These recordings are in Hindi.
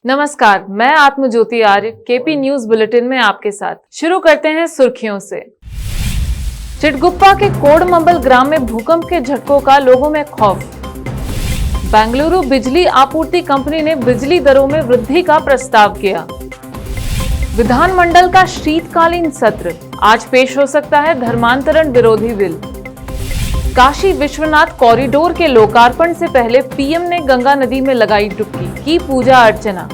नमस्कार, मैं आत्मज्योति आर्य केपी न्यूज बुलेटिन में आपके साथ। शुरू करते हैं सुर्खियों से। चिटगुप्पा के कोडमंबल ग्राम में भूकंप के झटकों का लोगों में खौफ। बेंगलुरु बिजली आपूर्ति कंपनी ने बिजली दरों में वृद्धि का प्रस्ताव किया। विधानमंडल का शीतकालीन सत्र, आज पेश हो सकता है धर्मांतरण विरोधी बिल। काशी विश्वनाथ कॉरिडोर के लोकार्पण से पहले पीएम ने गंगा नदी में लगाई डुबकी, की पूजा अर्चना।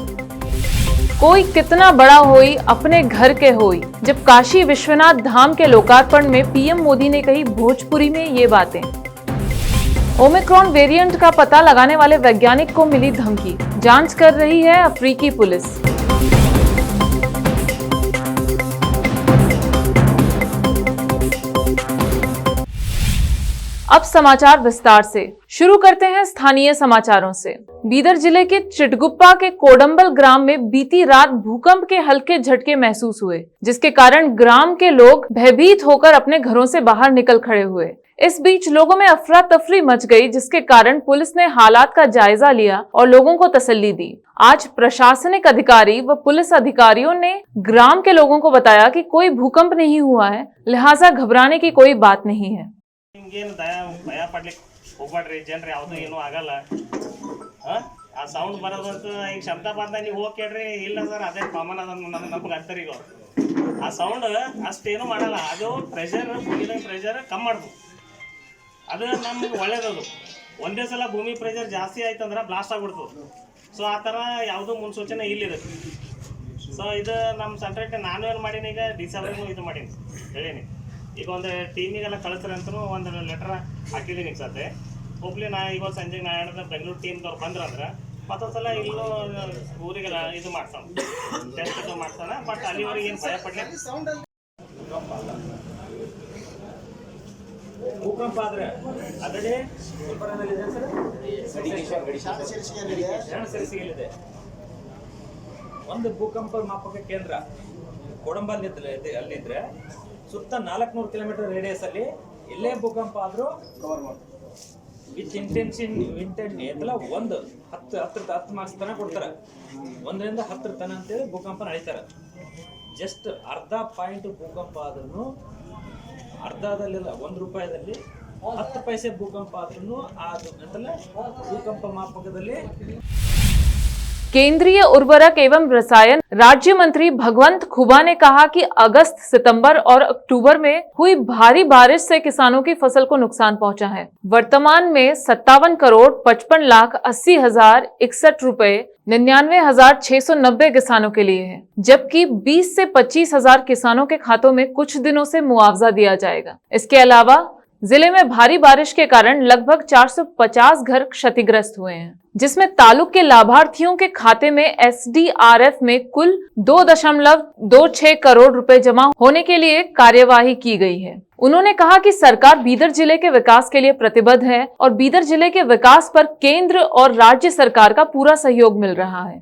कोई कितना बड़ा होई अपने घर के होई, जब काशी विश्वनाथ धाम के लोकार्पण में पीएम मोदी ने कही भोजपुरी में ये बातें। ओमिक्रॉन वेरिएंट का पता लगाने वाले वैज्ञानिक को मिली धमकी, जांच कर रही है अफ्रीकी पुलिस। अब समाचार विस्तार से। शुरू करते हैं स्थानीय समाचारों से। बीदर जिले के चिटगुप्पा के कोडम्बल ग्राम में बीती रात भूकंप के हल्के झटके महसूस हुए, जिसके कारण ग्राम के लोग भयभीत होकर अपने घरों से बाहर निकल खड़े हुए। इस बीच लोगों में अफरा तफरी मच गई, जिसके कारण पुलिस ने हालात का जायजा लिया और लोगों को तसल्ली दी। आज प्रशासनिक अधिकारी व पुलिस अधिकारियों ने ग्राम के लोगों को बताया कि कोई भूकंप नहीं हुआ है, लिहाजा घबराने की कोई बात नहीं है। ನಿಮಗೇನು ಭಯ ಪಡ್ಲಿಕ್ಕೆ ಹೋಗ್ಬೇಡ್ರಿ, ಜನರು ಯಾವುದೂ ಏನೂ ಆಗಲ್ಲ. ಆ ಸೌಂಡ್ ಬರೋದಂತ ಈಗ ಶಬ್ದ ಬಂದ ನೀವು ಹೋಗಿ ಕೇಳ್ರಿ, ಇಲ್ಲ ಸರ್ ಅದೇ ಕಾಮನ್ ಅದ ನಮ್ಗೆ ಅಂತಾರೆ. ಈಗ ಆ ಸೌಂಡ್ ಅಷ್ಟೇನು ಮಾಡಲ್ಲ, ಅದು ಪ್ರೆಷರ್ ಭೂಮಿದ ಪ್ರೆಷರ್ ಕಮ್ಮಿ ಮಾಡ್ದು, ಅದು ನಮ್ಗೆ ಒಳ್ಳೇದದು. ಒಂದೇ ಸಲ ಭೂಮಿ ಪ್ರೆಷರ್ ಜಾಸ್ತಿ ಆಯ್ತಂದ್ರೆ ಬ್ಲಾಸ್ಟ್ ಆಗ್ಬಿಡ್ತು. ಸೊ ಆ ಥರ ಯಾವುದೂ ಮುನ್ಸೂಚನೆ ಇಲ್ಲಿದೆ. ಸೊ ಇದು ನಮ್ಮ ಸೆಂಟ್ರೇಟ್ ನಾನು ಏನು ಮಾಡೀನಿ, ಈಗ ಡಿಸೆಂಬರ್ಗೂ ಇದು ಮಾಡೀನಿ ಹೇಳೀನಿ. ಈಗ ಒಂದು ಟೀಮಿಗೆಲ್ಲ ಕಳಿಸ್ರಿ ಅಂತಲೂ ಒಂದು ಲೆಟರ್ ಹಾಕಿದ್ದೀನಿ. ಈಗ ಸದ್ಯ ಹೋಗ್ಲಿ ನಾ ಇವತ್ತು ಸಂಜೆಗೆ ನಾ ಹೇಳಿದ್ರೆ ಬೆಂಗಳೂರು ಟೀಮ್ದವ್ರು ಬಂದ್ರಂದ್ರೆ ಮತ್ತೊಂದು ಸಲ ಇಲ್ಲೂ ಊರಿಗೆಲ್ಲ ಇದು ಮಾಡ್ಸೋಣ, ಟೆಸ್ಟ್ ಇದು ಮಾಡ್ಸೋಣ. ಬಟ್ ಅಲ್ಲಿವರೆಗೆ ಏನು ಭಯ ಪಡ್ಲಿಕ್ಕೆ ಭೂಕಂಪ ಆದರೆ ಅದರಲ್ಲಿ ಸರಿಸಿಗೆಲ್ಲಿದೆ ಒಂದು ಭೂಕಂಪ ಮಾಪಕ ಕೇಂದ್ರ ಕೋಡಂಬಲ್ ಅಲ್ಲಿದ್ರೆ ಸುತ್ತ 400 ಕಿಲೋಮೀಟರ್ ರೇಡಿಯಸ್ ಅಲ್ಲಿ ಎಲ್ಲೇ ಭೂಕಂಪ ಆದ್ರೂ ವಿತ್ ಇಂಟೆನ್ಸಿಟಿ ಎಲ್ಲ ಒಂದು 10 ಮಾರ್ಕ್ಸ್ ತನಕ ಕೊಡ್ತಾರೆ. 1 ರಿಂದ 10 ತನ ಅಂತೇಳಿ ಭೂಕಂಪ ನಡೀತಾರೆ. ಜಸ್ಟ್ ಅರ್ಧ ಪಾಯಿಂಟ್ ಭೂಕಂಪ ಆದ್ರೂ, ಅರ್ಧದಲ್ಲಿಲ್ಲ 1 ರೂಪಾಯಿದಲ್ಲಿ 10 ಪೈಸೆ ಭೂಕಂಪ ಆದ್ರೂ ಭೂಕಂಪ ಮಾಪಕದಲ್ಲಿ। केंद्रीय उर्वरक एवं रसायन राज्य मंत्री भगवंत खुबा ने कहा कि अगस्त, सितंबर और अक्टूबर में हुई भारी बारिश से किसानों की फसल को नुकसान पहुंचा है। वर्तमान में 57 करोड़ 55 लाख 80 हजार 61 रुपए 99,690 किसानों के लिए है, जबकि 20 से 25 हजार किसानों के खातों में कुछ दिनों से मुआवजा दिया जाएगा। इसके अलावा जिले में भारी बारिश के कारण लगभग 450 घर क्षतिग्रस्त हुए हैं, जिसमें तालुक के लाभार्थियों के खाते में एसडीआरएफ में कुल 2.26 करोड़ रुपए जमा होने के लिए कार्यवाही की गई है। उन्होंने कहा कि सरकार बीदर जिले के विकास के लिए प्रतिबद्ध है और बीदर जिले के विकास पर केंद्र और राज्य सरकार का पूरा सहयोग मिल रहा है।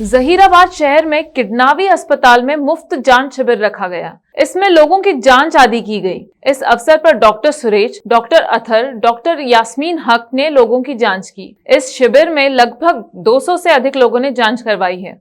जहीराबाद शहर में किडनावी अस्पताल में मुफ्त जांच शिविर रखा गया। इसमें लोगों की जांच आदि की गई। इस अवसर पर doctor Suresh, doctor Athar, doctor Yasmin Haq ने लोगों की जांच की। इस शिविर में लगभग 200 से अधिक लोगों ने जांच करवाई है।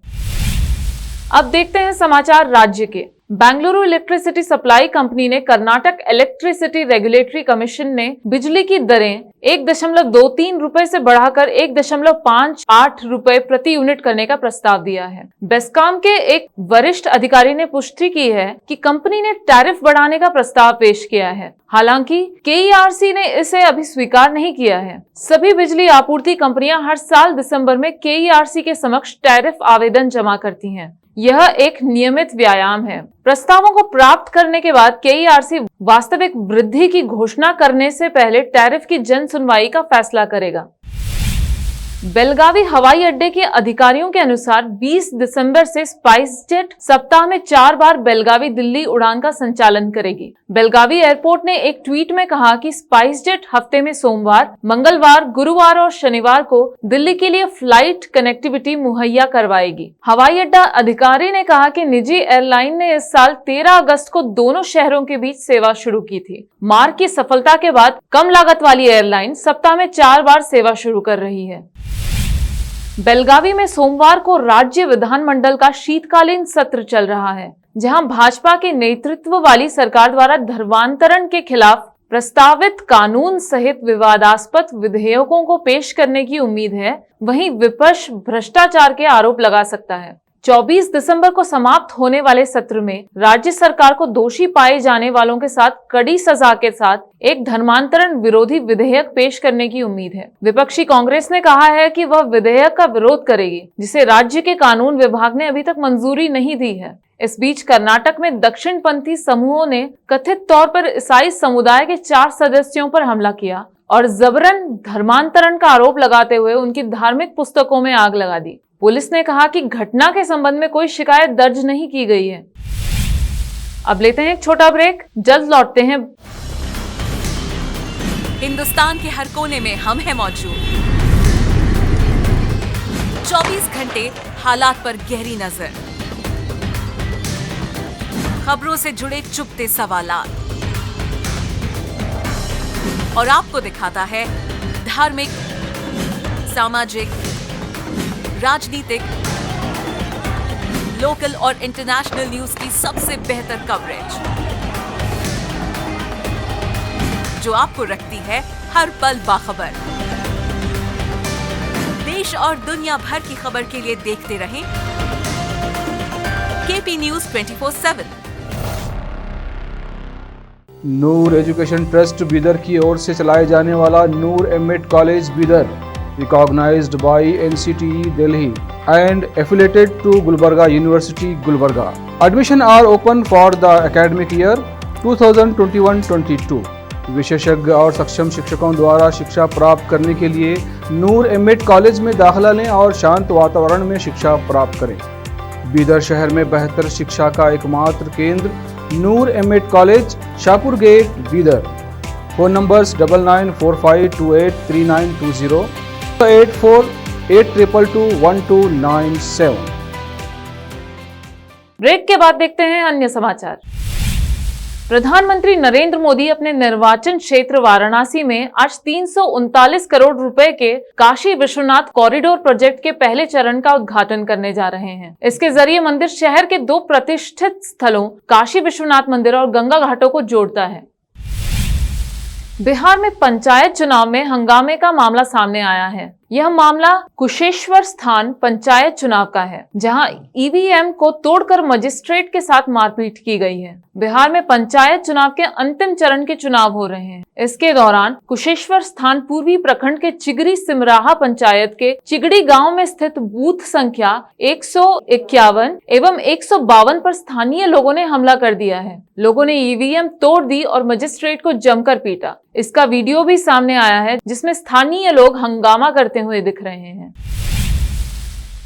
अब देखते हैं समाचार राज्य के। बेंगलुरु इलेक्ट्रिसिटी सप्लाई कंपनी ने कर्नाटक इलेक्ट्रिसिटी रेगुलेटरी कमीशन ने बिजली की दरें 1.23 रुपए से बढ़ाकर 1.58 रुपए प्रति यूनिट करने का प्रस्ताव दिया है। बेस्कॉम के एक वरिष्ठ अधिकारी ने पुष्टि की है कि कंपनी ने टैरिफ बढ़ाने का प्रस्ताव पेश किया है। हालांकि केईआरसी ने इसे अभी स्वीकार नहीं किया है। सभी बिजली आपूर्ति कंपनियां हर साल दिसंबर में केईआरसी के समक्ष टैरिफ आवेदन जमा करती हैं। यह एक नियमित व्यायाम है। प्रस्तावों को प्राप्त करने के बाद केईआरसी वास्तविक वृद्धि की घोषणा करने से पहले टैरिफ की जन सुनवाई का फैसला करेगा। बेलगावी हवाई अड्डे के अधिकारियों के अनुसार 20 दिसंबर से स्पाइसजेट सप्ताह में 4 बार बेलगावी दिल्ली उड़ान का संचालन करेगी। बेलगावी एयरपोर्ट ने एक ट्वीट में कहा कि स्पाइसजेट हफ्ते में सोमवार, मंगलवार, गुरुवार और शनिवार को दिल्ली के लिए फ्लाइट कनेक्टिविटी मुहैया करवाएगी। हवाई अड्डा अधिकारी ने कहा कि निजी एयरलाइन ने इस साल 13 अगस्त को दोनों शहरों के बीच सेवा शुरू की थी। मार्क की सफलता के बाद कम लागत वाली एयरलाइन सप्ताह में 4 बार सेवा शुरू कर रही है। बेलगावी में सोमवार को राज्य विधानमंडल का शीतकालीन सत्र चल रहा है, जहां भाजपा के नेतृत्व वाली सरकार द्वारा धर्मांतरण के खिलाफ प्रस्तावित कानून सहित विवादास्पद विधेयकों को पेश करने की उम्मीद है। वहीं विपक्ष भ्रष्टाचार के आरोप लगा सकता है। 24 दिसंबर को समाप्त होने वाले सत्र में राज्य सरकार को दोषी पाए जाने वालों के साथ कड़ी सजा के साथ एक धर्मांतरण विरोधी विधेयक पेश करने की उम्मीद है। विपक्षी कांग्रेस ने कहा है कि वह विधेयक का विरोध करेगी, जिसे राज्य के कानून विभाग ने अभी तक मंजूरी नहीं दी है। इस बीच कर्नाटक में दक्षिणपंथी समूहों ने कथित तौर पर ईसाई समुदाय के 4 सदस्यों पर हमला किया और जबरन धर्मांतरण का आरोप लगाते हुए उनकी धार्मिक पुस्तकों में आग लगा दी। पुलिस ने कहा कि घटना के संबंध में कोई शिकायत दर्ज नहीं की गई है। अब लेते हैं एक छोटा ब्रेक, जल्द लौटते हैं। हिंदुस्तान के हर कोने में हम हैं मौजूद। 24 घंटे हालात पर गहरी नजर, खबरों से जुड़े चुपते सवालात, और आपको दिखाता है धार्मिक, सामाजिक, राजनीतिक, लोकल और इंटरनेशनल न्यूज की सबसे बेहतर कवरेज, जो आपको रखती है हर पल बाखबर। देश और दुनिया भर की खबर के लिए देखते रहें KP news 24/7। Noor education trust Bidar की ओर से चलाए जाने वाला Noor MEd college Bidar, recognized by NCTE Delhi and affiliated to Gulbarga University, Gulbarga. Admission are open for the academic year 2021-22. विशेषज्ञ और सक्षम शिक्षकों द्वारा शिक्षा प्राप्त करने के लिए नूर एमएड कॉलेज में दाखिला लें और शांत वातावरण में शिक्षा प्राप्त करें। बीदर शहर में बेहतर शिक्षा का एकमात्र केंद्र Noor MEd college, Shahpur gate, Bidar. Phone numbers 9945283920, 8482221297। Break के बाद देखते हैं अन्य समाचार। प्रधानमंत्री नरेंद्र मोदी अपने निर्वाचन क्षेत्र वाराणसी में आज 339 करोड़ रुपए के काशी विश्वनाथ कॉरिडोर प्रोजेक्ट के पहले चरण का उद्घाटन करने जा रहे हैं। इसके जरिए मंदिर शहर के 2 प्रतिष्ठित स्थलों काशी विश्वनाथ मंदिर और गंगा घाटों को जोड़ता है। बिहार में पंचायत चुनाव में हंगामे का मामला सामने आया है। यह मामला कुशेश्वर स्थान पंचायत चुनाव का है, जहां ईवीएम को तोड़कर मजिस्ट्रेट के साथ मारपीट की गई है। बिहार में पंचायत चुनाव के अंतिम चरण के चुनाव हो रहे हैं। इसके दौरान कुशेश्वर स्थान पूर्वी प्रखंड के चिगड़ी सिमराहा पंचायत के चिगड़ी गांव में स्थित बूथ संख्या 151 एवं 152 पर स्थानीय लोगों ने हमला कर दिया है। लोगों ने ईवीएम तोड़ दी और मजिस्ट्रेट को जमकर पीटा। इसका वीडियो भी सामने आया है, जिसमें स्थानीय लोग हंगामा करते हुए दिख रहे हैं।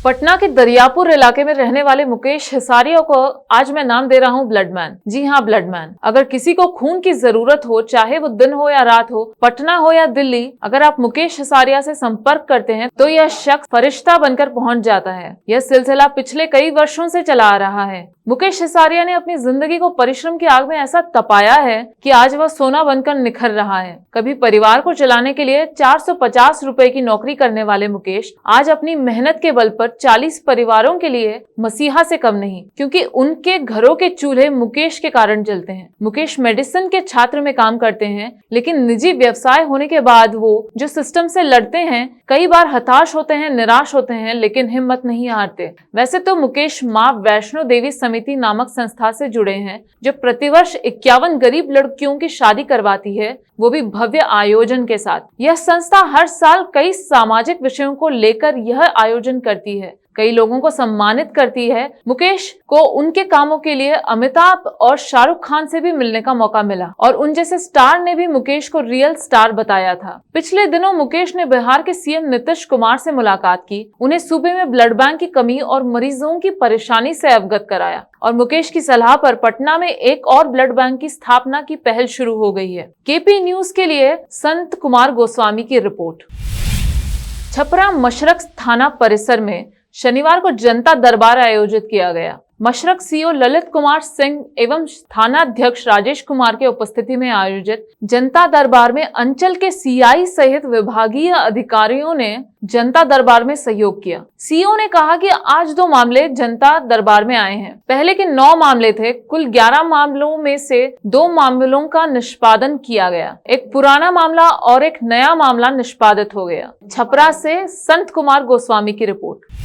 पटना के दरियापुर इलाके में रहने वाले मुकेश हिसारिया को आज मैं नाम दे रहा हूं ब्लडमैन। जी हां, ब्लडमैन। अगर किसी को खून की जरूरत हो, चाहे वो दिन हो या रात हो, पटना हो या दिल्ली, अगर आप मुकेश हिसारिया से संपर्क करते हैं तो यह शख्स फरिश्ता बनकर पहुंच जाता है। यह सिलसिला पिछले कई वर्षों से चला आ रहा है। मुकेश हिसारिया ने अपनी जिंदगी को परिश्रम की आग में ऐसा तपाया है कि आज वह सोना बनकर निखर रहा है। कभी परिवार को चलाने के लिए 450 रुपए की नौकरी करने वाले मुकेश आज अपनी मेहनत के बल पर 40 परिवारों के लिए मसीहा से कम नहीं, क्योंकि उनके घरों के चूल्हे मुकेश के कारण जलते हैं। मुकेश मेडिसिन के छात्र में काम करते हैं, लेकिन निजी व्यवसाय होने के बाद वो जो सिस्टम से लड़ते हैं, कई बार हताश होते हैं, निराश होते हैं, लेकिन हिम्मत नहीं हारते। वैसे तो मुकेश मां वैष्णो देवी समिति नामक संस्था से जुड़े हैं, जो प्रतिवर्ष 51 गरीब लड़कियों की शादी करवाती है, वो भी भव्य आयोजन के साथ। यह संस्था हर साल कई सामाजिक विषयों को लेकर यह आयोजन करती है, कई लोगों को सम्मानित करती है। मुकेश को उनके कामों के लिए अमिताभ और शाहरुख खान से भी मिलने का मौका मिला और उन जैसे स्टार ने भी मुकेश को रियल स्टार बताया था। पिछले दिनों मुकेश ने बिहार के सीएम नीतीश कुमार से मुलाकात की, उन्हें सूबे में ब्लड बैंक की कमी और मरीजों की परेशानी से अवगत कराया और मुकेश की सलाह पर पटना में एक और ब्लड बैंक की स्थापना की पहल शुरू हो गई है। केपी न्यूज के लिए संत कुमार गोस्वामी की रिपोर्ट। छपरा मशरक थाना परिसर में शनिवार को जनता दरबार आयोजित किया गया। मशरक सीओ ललित कुमार सिंह एवं थानाध्यक्ष राजेश कुमार के उपस्थिति में आयोजित जनता दरबार में अंचल के सीआई सहित विभागीय अधिकारियों ने जनता दरबार में सहयोग किया। सीओ ने कहा कि आज 2 मामले जनता दरबार में आए हैं। पहले के 9 मामले थे। कुल 11 मामलों में से 2 मामलों का निष्पादन किया गया। एक पुराना मामला और एक नया मामला निष्पादित हो गया। छपरा से संत कुमार गोस्वामी की रिपोर्ट।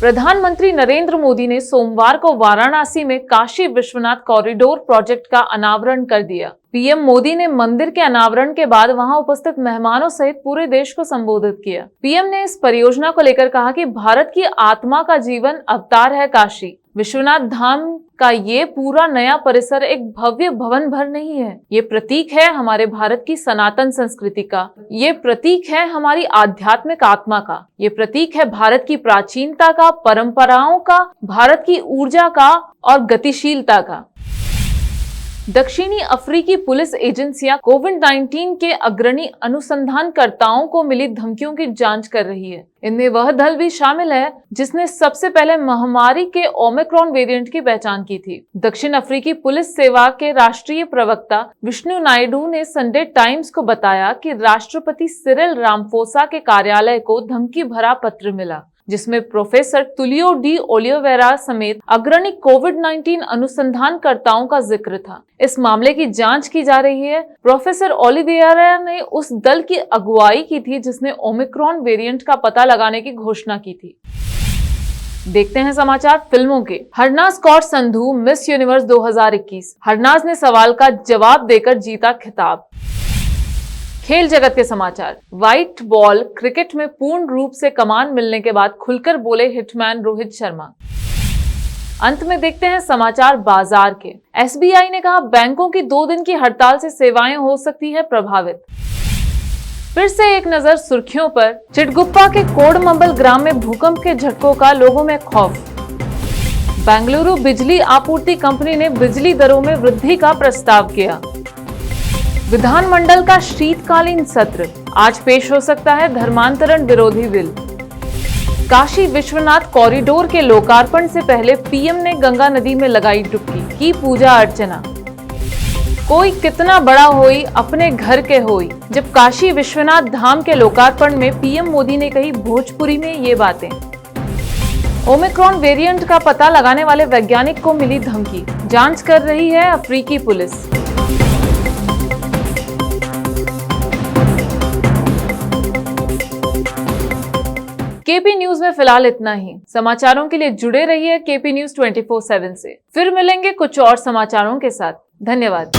प्रधानमंत्री नरेंद्र मोदी ने सोमवार को वाराणसी में काशी विश्वनाथ कॉरिडोर प्रोजेक्ट का अनावरण कर दिया। पीएम मोदी ने मंदिर के अनावरण के बाद वहां उपस्थित मेहमानों सहित पूरे देश को संबोधित किया। पीएम ने इस परियोजना को लेकर कहा कि भारत की आत्मा का जीवन अवतार है काशी। विश्वनाथ धाम का ये पूरा नया परिसर एक भव्य भवन भर नहीं है। ये प्रतीक है हमारे भारत की सनातन संस्कृति का। ये प्रतीक है हमारी आध्यात्मिक आत्मा का। ये प्रतीक है भारत की प्राचीनता का, परंपराओं का, भारत की ऊर्जा का और गतिशीलता का। दक्षिणी अफ्रीकी पुलिस एजेंसियां कोविड-19 के अग्रणी अनुसंधानकर्ताओं को मिली धमकियों की जांच कर रही है। इनमें वह दल भी शामिल है जिसने सबसे पहले महामारी के ओमिक्रॉन वेरिएंट की पहचान की थी। दक्षिण अफ्रीकी पुलिस सेवा के राष्ट्रीय प्रवक्ता विष्णु नायडू ने संडे टाइम्स को बताया कि राष्ट्रपति सिरिल रामफोसा के कार्यालय को धमकी भरा पत्र मिला, जिसमें प्रोफेसर तुलियो डी ओलिवेरा समेत अग्रणी कोविड-19 अनुसंधानकर्ताओं का जिक्र था। इस मामले की जांच की जा रही है। प्रोफेसर ओलिवेरा ने उस दल की अगुवाई की थी जिसने ओमिक्रॉन वेरिएंट का पता लगाने की घोषणा की थी। देखते हैं समाचार फिल्मों के। Harnaaz Kaur Sandhu miss universe 2021। हरनाज ने सवाल का जवाब देकर जीता खिताब। खेल जगत के समाचार। व्हाइट बॉल क्रिकेट में पूर्ण रूप से कमान मिलने के बाद खुलकर बोले हिटमैन रोहित शर्मा। अंत में देखते हैं समाचार बाजार के। एसबीआई ने कहा बैंकों की 2 दिन की हड़ताल से सेवाएं हो सकती है प्रभावित। फिर से एक नजर सुर्खियों पर। चिटगुप्पा के कोडमंबल ग्राम में भूकंप के झटकों का लोगों में खौफ। बेंगलुरु बिजली आपूर्ति कंपनी ने बिजली दरों में वृद्धि का प्रस्ताव किया। विधानमंडल का शीतकालीन सत्र। आज पेश हो सकता है धर्मांतरण विरोधी बिल। काशी विश्वनाथ कॉरिडोर के लोकार्पण से पहले पीएम ने गंगा नदी में लगाई डुबकी, की पूजा अर्चना। कोई कितना बड़ा होई अपने घर के होई। जब काशी विश्वनाथ धाम के लोकार्पण में पीएम मोदी ने कही भोजपुरी में ये बातें। ओमिक्रॉन वेरिएंट का पता लगाने वाले वैज्ञानिक को मिली धमकी, जांच कर रही है अफ्रीकी पुलिस। केपी न्यूज में फिलहाल इतना ही। समाचारों के लिए जुड़े रहिए केपी न्यूज 24/7 से। फिर मिलेंगे कुछ और समाचारों के साथ। धन्यवाद।